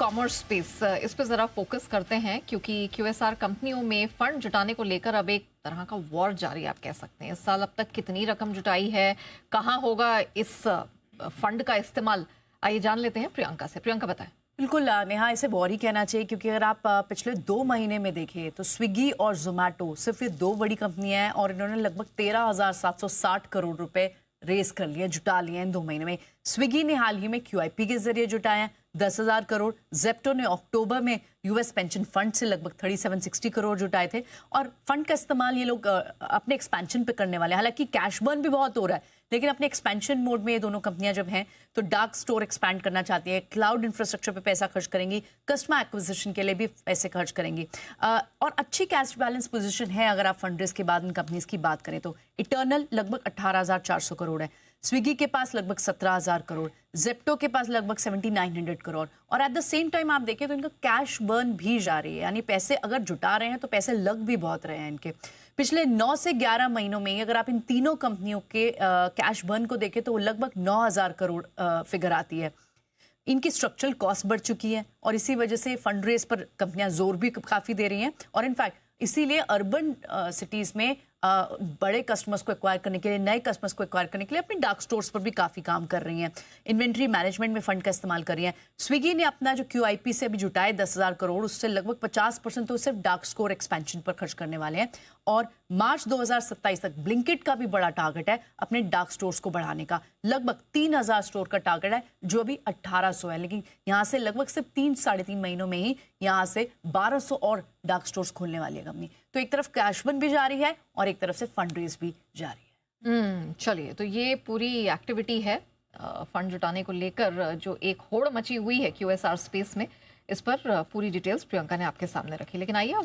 Commerce space, इस पे ज़रा फोकस करते हैं क्योंकि क्यूएसआर कंपनियों में फंड जुटाने को लेकर अब एक तरह का वॉर जारी है, आप कह सकते हैं। इस साल अब तक कितनी रकम जुटाई है, कहाँ होगा इस फंड का इस्तेमाल, आइए जान लेते हैं प्रियंका से। प्रियंका बताएं। बिल्कुल नेहा, इसे वॉर ही कहना चाहिए क्योंकि अगर आप पिछले 2 महीने में देखें तो स्विगी और जोमेटो सिर्फ ये 2 बड़ी कंपनियां हैं और इन्होंने लगभग 13,760 करोड़ रुपए रेस कर लिए, जुटा लिए इन 2 महीने में। स्विगी ने हाल ही में क्यूआईपी के जरिए जुटाए हैं 10,000 करोड़। जेप्टो ने अक्टूबर में यूएस पेंशन फंड से लगभग 3760 करोड़ जुटाए थे और फंड का इस्तेमाल ये लोग अपने एक्सपेंशन पे करने वाले हैं। हालांकि कैश बर्न भी बहुत हो रहा है, लेकिन अपने एक्सपेंशन मोड में ये दोनों कंपनियां जब हैं तो डार्क स्टोर एक्सपैंड करना चाहती है, क्लाउड इंफ्रास्ट्रक्चर पे पैसा खर्च करेंगी, कस्टमर एक्विजिशन के लिए भी पैसे खर्च करेंगी और अच्छी कैश बैलेंस पोजीशन है। अगर आप फंड रेज के बाद इन कंपनीज की बात करें तो इटर्नल लगभग 18,400 करोड़ है, स्विगी के पास लगभग 17,000 करोड़, जेप्टो के पास लगभग 7,900 करोड़ और एट द सेम टाइम आप देखें तो इनका कैश बर्न भी जारी है, यानी पैसे अगर जुटा रहे हैं तो पैसे लग भी बहुत रहे हैं इनके। पिछले 9 से 11 महीनों में अगर आप इन तीनों कंपनियों के कैश बर्न को देखें तो वो लगभग 9,000 करोड़ फिगर आती है। इनकी स्ट्रक्चरल कॉस्ट बढ़ चुकी है और इसी वजह से फंड रेज पर कंपनियां जोर भी काफ़ी दे रही हैं और इनफैक्ट इसीलिए अर्बन सिटीज़ में बड़े कस्टमर्स को एक्वायर करने के लिए, नए कस्टमर्स को एक्वायर करने के लिए अपने डार्क स्टोर्स पर भी काफ़ी काम कर रही हैं। इन्वेंट्री मैनेजमेंट में फंड का इस्तेमाल कर रही हैं। स्विगी ने अपना जो क्यूआईपी से अभी जुटाए 10,000 करोड़, उससे लगभग 50% तो सिर्फ डार्क स्टोर एक्सपेंशन पर खर्च करने वाले हैं और मार्च 2027 तक ब्लिंकिट का भी बड़ा टारगेट है अपने डार्क स्टोर्स को बढ़ाने का। लगभग 3,000 स्टोर का टारगेट है जो अभी 1,800 है, लेकिन यहाँ से लगभग सिर्फ 3-3.5 महीनों में ही यहाँ से 1,200 और डार्क स्टोर्स खोलने वाली है कंपनी। तो एक तरफ कैश बर्न भी जारी है और एक तरफ से फंड रेज भी जारी है। चलिए, तो ये पूरी एक्टिविटी है फंड जुटाने को लेकर जो एक होड़ मची हुई है क्यूएसआर स्पेस में, इस पर पूरी डिटेल्स प्रियंका ने आपके सामने रखी। लेकिन आइए